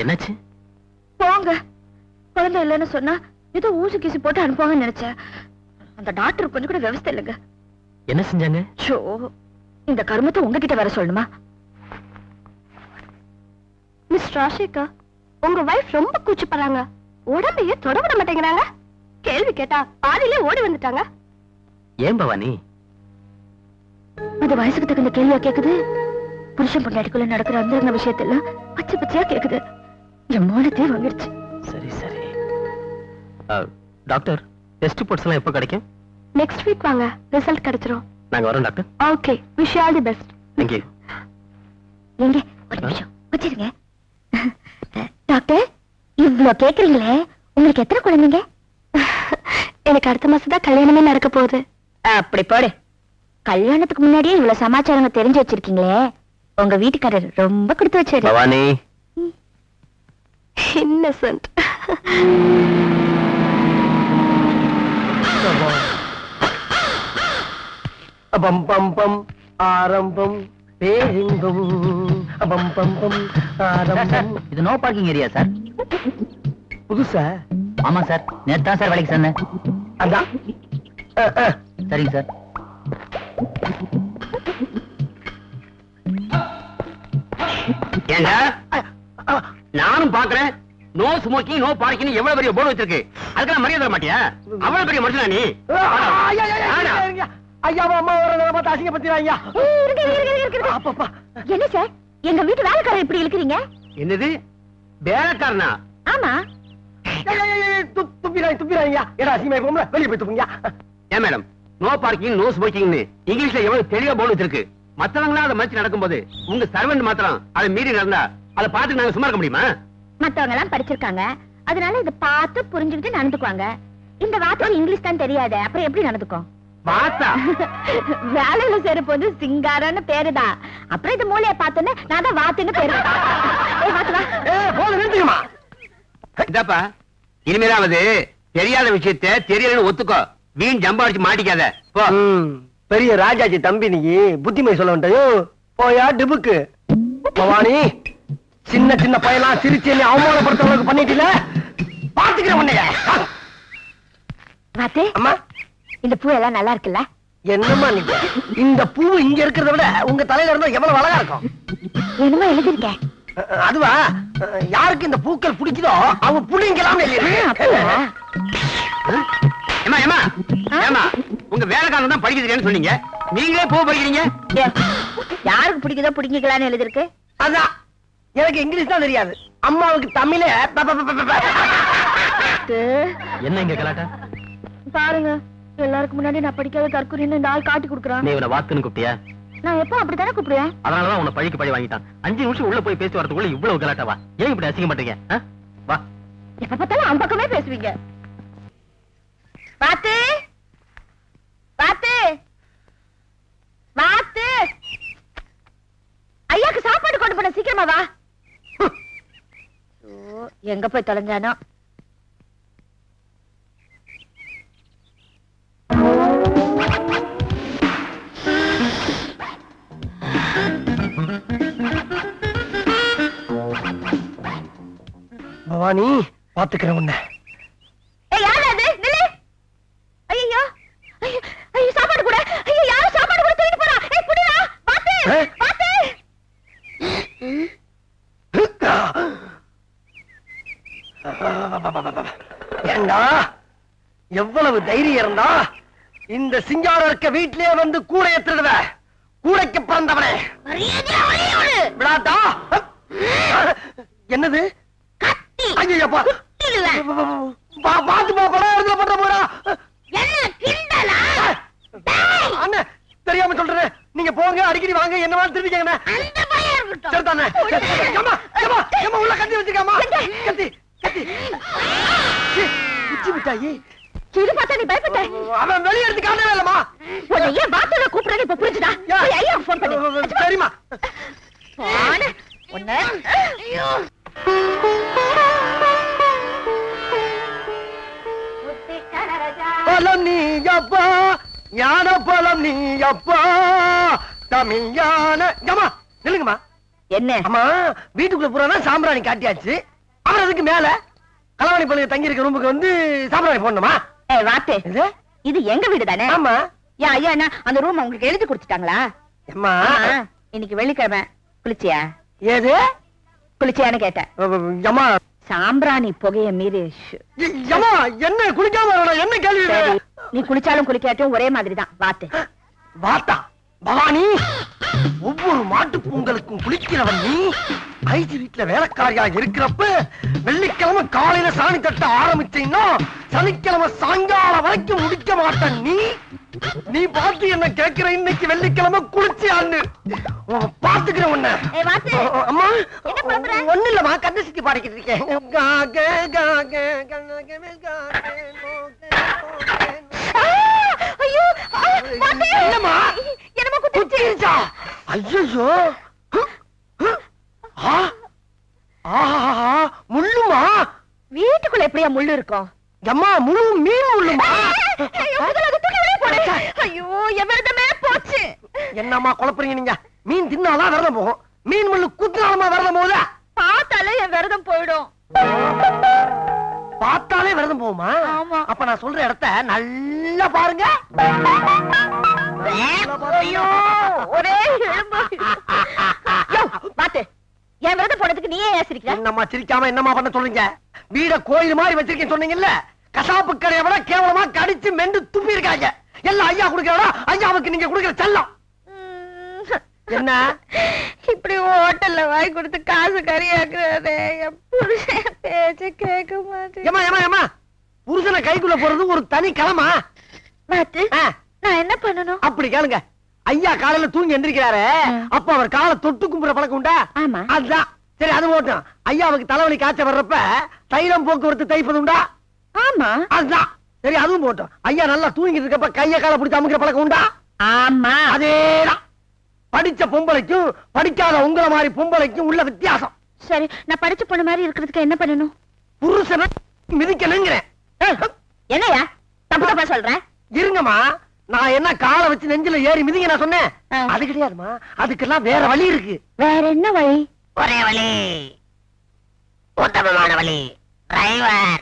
என்னாச்சு? போங்க. குழந்தை இல்லைன்னு சொன்னா ஏதோ ஊசி கீசி போட்டு அனுப்புவாங்கன்னு நினைச்சேன். அந்த டாக்டர் கொஞ்சம் கூட விவசாயம் இல்லைங்க. என்ன செஞ்சாங்க? இந்த கருமத்தை உங்ககிட்ட வர சொல்லணுமா? மிஸ் ராஷிகா, உங்க வைஃப் ரொம்ப கூச்சப்படுறாங்க. உடம்பையே தொட விட மாட்டேங்கிறாங்க. கேள்வி கேட்டா பாதியிலே ஓடி வந்துட்டாங்க. ஏன் பவானி? அது வயசுக்கு தகுந்த கேள்வியா கேக்குது. புருஷன் பொண்டாட்டிக்குள்ள நடக்கிற அந்த விஷயத்தெல்லாம் பச்சை பச்சையா கேக்குது. என் மோனத்தே வாங்கிடுச்சு. சரி சரி. டாக்டர், டெஸ்ட் ரிப்போர்ட்ஸ் எல்லாம் எப்போ கிடைக்கும்? நெக்ஸ்ட் வீக் வாங்க, ரிசல்ட் கிடைச்சிரும். நாங்க வரோம் doctor. Okay, wish you all the best. Thank you. எங்க ஒரு நிமிஷம் வச்சிருங்க. டாக்டர், இவ்ளோ கேக்குறீங்களே, உங்களுக்கு எத்தனை குழந்தைங்க? எனக்கு அடுத்த மாசம் தான் கல்யாணமே நடக்க போகுது. அப்படி போடு. கல்யாணத்துக்கு முன்னாடியே இவ்வளவு சமாச்சாரங்க தெரிஞ்சு வச்சிருக்கீங்களே, உங்க வீட்டுக்காரர் ரொம்ப கொடுத்து வச்சாரு. பவானி, இன்னசென்ட். பம் பம் பம் ஆரம்பம் பேரின்பம். பம் பம் பம் ஆரம்பம். இது நோ பார்க்கிங் ஏரியா சார். புதுசா? ஆமா சார், நேத்து தான் சார் வேலைக்கு சொன்னேன். அதான். சரிங்க சார். ஏண்டா, நானும் பாக்குறேன். நோ ஸ்மோக்கிங், நோ பார்க்கிங் எவ்வளவு பெரிய போர்டு வச்சிருக்கு. அதுக்கெல்லாம் மரியாதை தர மாட்டியா? அவ்வளவு பெரிய மனுஷனா நீ? ஐயாவா அம்மா ஒரு பார்த்து அசிங்கப்படுத்திடுவாங்க. என்ன சார், எங்க வீட்டு வேலைக்காரர் இப்படி இருக்கிறீங்க? என்னது வேலைக்காரனா? ஆமா. துப்பிடாங்க. ஏடா அசிங்கமா போம்ல, வெளியே போய் துப்புங்க. ஏன் madam, no parking, no smoking இங்கிலீஷ்ல எவ்வளவு தெளிவா போர்டு வச்சிருக்கு. மத்தவங்களா அதை மதிச்சு நடக்கும்போது உங்க சர்வெண்ட் மாத்திரம் அதை மீறி நடந்தா அதை பார்த்து நாங்க சும்மா இருக்க முடியுமா? மத்தவங்க எல்லாம் படிச்சிருக்காங்க, அதனால இதை பார்த்து புரிஞ்சுக்கிட்டு நடந்துக்குவாங்க. இந்த வார்த்தை இங்கிலீஷ் தான் தெரியாது, அப்புறம் எப்படி நடந்துக்கும்? வாத்தா வேலையில சேர போது சிங்காரன்னு பேருதான். அப்புறம் இந்த மூலையை பார்த்தோன்னு நான் தான் வாத்துன்னு பேரு. இதாப்பா, இனிமேலாவது தெரியாத விஷயத்த தெரியலன்னு ஒத்துக்கோ. வீண் ஜம்பா அடிச்சு மாட்டிக்காத. பெரிய ராஜாஜி தம்பி, நீ புத்திமை சொல்ல வேண்டியோ போயா டிபுக்கு. பவானி, சின்ன சின்ன பையலாம் சிரிச்சு என்ன அவமானப்படுத்த அளவுக்கு பண்ணிட்டீல, பாத்துக்கிறேன் உன்னைய. வாத்து, அம்மா, இந்த பூ எல்லாம் நல்லா இருக்குல்ல? என்னம்மா நீங்க, இந்த பூ இங்க இருக்கிறத விட உங்க தலையில இருந்தா எவ்வளவு அழகா இருக்கும். என்னமோ எழுதிருக்கேன். அதுவா, யாருக்கு இந்த பூக்கள் பிடிக்குதோ அவங்க புள்ளிங்கலாம். உங்க வேலைக்காரன் தான் படிக்கிறீங்கன்னு சொன்னீங்க, நீங்களே பூ படிக்கிறீங்க. யாருக்கு பிடிக்குதோ பிடிக்கலான்னு எழுதிருக்கு. அதான், எனக்கு இங்கிலீஷ் தான் தெரியாது, அம்மாவுக்கு தமிழே. என்ன இங்க கலாட்டா? பாருங்க, எல்லாருக்கும் முன்னாடி நான் படிக்காத தற்கொலைன்னு இந்த ஆள் காட்டி கொடுக்குறான். நீ இவனை வாத்துன்னு கூப்பிட்டியா? நான் எப்போ அப்படித்தானே கூப்பிடுவேன். அதனாலதான் உன்னை பழிக்கு பழி வாங்கிட்டான். 5 நிமிஷம் உள்ள போய் பேசி வரதுக்குள்ள இவ்வளவு கலாட்டாவா? ஏன் இப்படி அசிங்க மாட்டீங்க? வா. எப்ப பார்த்தாலும் அந்த பக்கமே பேசுவீங்க. வாத்து, வாத்து, வாத்து, ஐயாக்கு சாப்பாடு கொண்டு போன, சீக்கிரமா வா. எங்க போய் தொலைஞ்சானோ. பவானி, பாத்துக்கிறேன் உன்னை. யாரு அது? நில்லு. ஐயோ, ஐயோ, சாப்பாடு கூட. ஐயோ, யாரு சாப்பாடு கூட தூக்கிட்டு போறா? ஏய், புடிடா. பாத்து, பாத்து. ஏண்டா, எவ்வளவு தைரியம் இருந்தா இந்த சிங்காரம் இருக்க வீட்லயே வந்து கூடை ஏத்துடுவ? கூடைக்கு பிறந்தவனே, விடாதா. என்னது? ஐயோ, பாத்து பண்ற போறா. அண்ணன் தெரியாம சொல்றேன், நீங்க போங்க, அடிக்கடி வாங்க, என்ன மாதிரி திரும்பிக்கங்க. உள்ள கத்தி வச்சுக்காமா, கத்தி கத்தி. உச்சி விட்டாயி இது பார்த்தா நீ பயப்பட்ட. அவன் வெளியே எடுத்து காட்டவே இல்லம்மா. உன்னை ஏன் பாத்துல கூப்பிடுறேன்னு இப்ப புரிஞ்சுதா? ஐயா போன் பண்ணு. சரிம்மா. உன்னை பலம் நீ அப்பா, ஞான பலம் நீ அப்பா, தமிழ் ஞான. நில்லுங்கம்மா. என்ன? அம்மா, வீட்டுக்குள்ள பூரா சாம்பிராணி காட்டியாச்சு, அப்புறம் அதுக்கு மேல களவாணி பள்ளிய தங்கி இருக்க ரூமுக்கு வந்து சாம்பிராணி போடணுமா? வாத்து இது எங்க வீடு தானே? ஆமா. ஏன் ஐயா என்ன அந்த ரூம் உங்களுக்கு எழுதி கொடுத்துட்டாங்களா? அம்மா இன்னைக்கு வெள்ளிக்கிழமை குளிச்சியா? ஏது குளிச்சியான்னு கேட்டேன். அம்மா சாம்பிராணி புகைய மீறி. அம்மா என்ன குளிக்காம என்ன கேள்வி? நீ குளிச்சாலும் குளிக்காட்டும் ஒரே மாதிரி தான் வாத்து. வாத்தா பவானி, ஒவ்வொரு மாட்டு பொங்கலுக்கும் குளிக்கிறவன் நீ. ஐஜி வீட்டுல வேலைக்காரியா இருக்கிறப்ப வெள்ளிக்கிழமை காலையில சாணி தட்ட ஆரம்பிச்சீங்கன்னா சனிக்கிழமை சாயங்காலம் வரைக்கும் முடிக்க மாட்டேன் நீ. நீ பார்த்து என்ன கேட்கிற? இன்னைக்கு வெள்ளிக்கிழமை குளிச்சியான்னு பாத்துக்கிற உன்ன. அம்மா ஒண்ணு இல்லம்மா, கண்ணசுத்தி பாடிக்கிட்டு இருக்கேன். என்னம்மா என்னமா குத்திருச்சா? ஐயோ முள்ளுமா? வீட்டுக்குள்ள எப்படியா முள்ளு இருக்கும்? அம்மா முழு மீன் முள்ளுமா? ஐயோ என் விரதமே போச்சு. என்னம்மா குழப்பறீங்க நீங்க? மீன் தின்னாதான் விரதம் போகும், மீன் முள்ளு குத்தினாலுமா விரதம் போகுதா? பார்த்தாலே என் விரதம் போயிடும். பார்த்தாலே விரதம் போகுமா? ஆமா. அப்ப நான் சொல்ற இடத்த நல்லா பாருங்க. ஐயோ ஒரே எலும்பு. பாத்து என் விரதம் போனதுக்கு நீயே ஏசிருக்க. என்னம்மா சிரிக்காம என்னம்மா பண்ண சொல்றீங்க? வீட கோயில் மாதிரி வச்சிருக்கேன்னு சொன்னீங்கல்ல, கசாப்பு கடையை விட கேவலமா கடிச்சு மெண்டு துப்பி இருக்காங்க. எல்லாம் ஐயா குடுக்கறா, ஐயாவுக்கு நீங்க குடுக்கற செல்லம் என்ன? இப்படி ஹோட்டல்ல வாங்கி கொடுத்து காசு கறியாக்குறாரு. என் புருஷன் பேச்சு கேட்க மாட்டேன். ஏமா ஏமா ஏமா, புருஷனை கைக்குள்ள போறது ஒரு தனி களமா? பாத்து நான் என்ன பண்ணணும்? அப்படி கேளுங்க. ஐயா காலையில தூங்கி எந்திரிக்கிறாரு, அப்ப அவர் காலை தொட்டு கும்புற பழக்கம் உண்டா? ஆமா. அதுதான் சரி, அது போட்டும். ஐயாவுக்கு தலைவலி காய்ச்சல் வர்றப்ப தைலம் போக்குவரத்து தைப்பது உண்டா? ஆமா. அதுதான் சரி, அதுவும் போட்டும். ஐயா நல்லா தூங்கிட்டு இருக்கப்ப கைய காலை பிடிச்சு அமுக்கிற பழக்கம் உண்டா? ஆமா. அதேதான். படிச்ச பொம்பளைக்கும் படிக்காத உங்கள மாதிரி பொம்பளைக்கும் உள்ள வித்தியாசம். சரி, நான் படிச்ச பொண்ணு மாதிரி இருக்கிறதுக்கு என்ன பண்ணணும்? புருஷனை மிதிக்கணுங்கிறேன். என்னையா தப்பு தப்பா சொல்றேன்? இருங்கம்மா, நான் என்ன காலை வச்சு நெஞ்சில ஏறி மிதிங்க நான் சொன்னேன்? அது கிடையாதுமா, அதுக்கெல்லாம் வேற வழி இருக்கு. வேற என்ன வழி? ஒரே வழி, உத்தமமான வழி. டிரைவர்.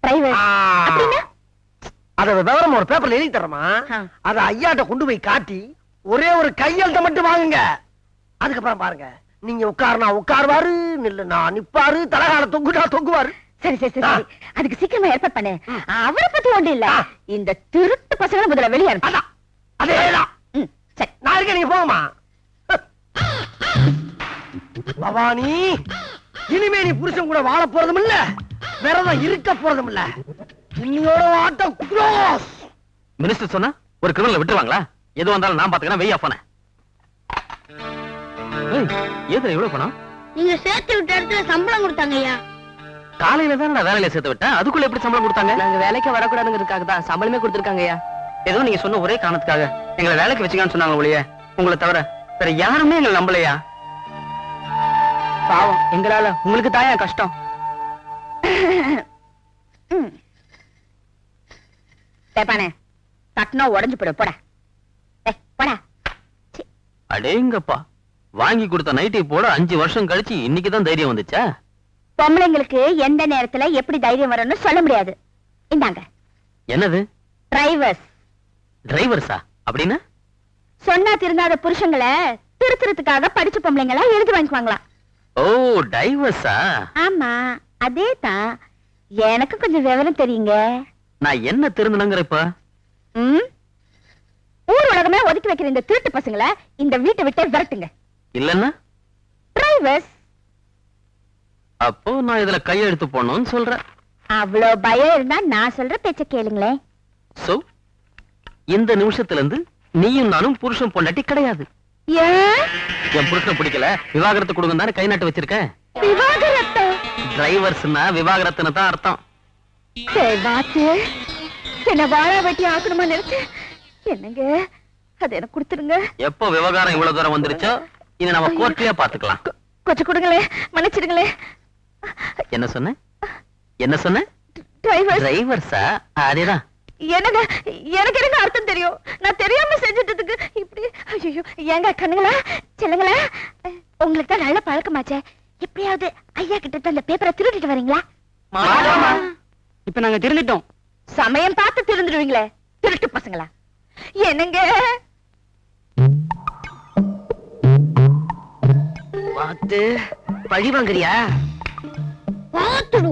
டிரைவர் அப்படின்னா அத விவரம் ஒரு பேப்பர்ல எழுதி தரமா, அத ஐயாட்ட கொண்டு போய் காட்டி ஒரே ஒரு கையெழுத்த மட்டும் வாங்குங்க. அதுக்கப்புறம் பாருங்க, நீங்க உட்காருனா உட்காருவாரு, நில்லுனா நிப்பாரு, தலகால தொங்குனா தொங்குவாரு. சரி சரி சரி, அதுக்கு சீக்கிரமா ஏற்பாடு பண்ணு. அவரை பத்தி ஒண்ணு இல்ல, இந்த திருட்டு பசங்களை முதல்ல வெளியே அனுப்பு. அதேதான். சரி, நாளைக்கு நீங்க போங்கம்மா. பவானி, இனிமே நீ புருஷன் கூட வாழ போறதும் இல்ல, விரதம் இருக்க போறதும் இல்ல. இன்னையோட ஆட்டம் க்ளோஸ். மினிஸ்டர் சொன்னா ஒரு கிரிமினல் விட்டுருவாங்களா? எது வந்தாலும் நான் பாத்துக்கிறேன். வெய்யா போன ஏதோ எவ்வளவு பணம்? நீங்க சேர்த்து விட்ட இடத்துல சம்பளம் கொடுத்தாங்க ஐயா. காலையில தான் நான் வேலையில சேர்த்து விட்டேன், அதுக்குள்ள எப்படி சம்பளம் கொடுத்தாங்க? நாங்க வேலைக்கு வரக்கூடாதுங்கிறதுக்காக தான் சம்பளமே கொடுத்திருக்காங்க ஐயா. ஏதோ நீங்க சொன்ன ஒரே காரணத்துக்காக எங்களை வேலைக்கு வச்சுக்கான்னு சொன்னாங்க ஒழிய உங்களை தவிர வேற யாருமே எங்களை நம்பலையா. பாவம் எங்களால உங்களுக்கு தாயா கஷ்டம். பேப்பானே தட்டினா உடஞ்சு போட போட போட. அடேங்கப்பா, வாங்கி கொடுத்த நைட்டை போட 5 வருஷம் கழிச்சு இன்னைக்குதான் தைரியம் வந்துச்சா? பொம்பளைங்களுக்கு எந்த நேரத்துல எப்படி தைரியம் வரும்னு சொல்ல முடியாது. இந்தாங்க. என்னது? டிரைவர்ஸ். டிரைவர்ஸா? அப்படின்னா சொன்னா திருந்தாத புருஷங்களை திருத்துறதுக்காக படிச்ச பொம்பளைங்களா எழுதி வாங்கிக்குவாங்களாம். ஓ, டிரைவர்ஸா? ஆமா, அதே தான். எனக்கு கொஞ்சம் விவரம் தெரியுங்க. நான் என்ன திருந்தணுங்கிற இப்ப? ஊர் உலகமே ஒதுக்கி வைக்கிற இந்த திருட்டு பசங்களை இந்த வீட்டை விட்டே விரட்டுங்க. இல்லன்னா டிரைவர்ஸ். அப்போ நான் இதுல கையெழுத்து போடணும்னு சொல்றேன். அவ்வளவு பயம் இருந்தா நான் சொல்ற பேச்ச கேளுங்களேன். சோ இந்த நிமிஷத்துல இருந்து நீயும் நானும் புருஷன் பொண்டாட்டி கிடையாது. ஏன்? என் புருஷனை பிடிக்கல, விவாகரத்து கொடுங்க தானே கை நாட்டு வச்சிருக்கேன். விவாகரத்து? டிரைவர்ஸ்னா விவாகரத்துன்னு தான் அர்த்தம். சரி பாத்து, என்ன வாழ வெட்டி ஆக்கணுமா நினைச்சு என்னங்க, அது எனக்கு கொடுத்துருங்க. எப்போ விவகாரம் இவ்வளவு தூரம் வந்துருச்சோ இதை நம்ம கோர்ட்லயே பாத்துக்கலாம். கொஞ்சம் கொடுங்களே, மன்னிச்சிடுங்களே. என்ன சொன்ன? என்ன சொன்ன? டிரைவர்ஸா? அதேதான். என்னங்க, எனக்கு என்ன அர்த்தம் தெரியும்? நான் தெரியாம செஞ்சுட்டதுக்கு இப்படி. ஐயோ, ஏங்க கண்ணுங்களா செல்லுங்களா, உங்களுக்கு தான் நல்ல பழக்கமாச்சே, எப்படியாவது ஐயா கிட்ட அந்த பேப்பரை திருடிட்டு வரீங்களா? இப்ப நாங்க திருந்துட்டோம். சமயம் பார்த்து திருந்துடுவீங்களே திருட்டு பசங்களா. என்னங்க பார்த்து பழி வாங்குறியா? பார்த்துடு.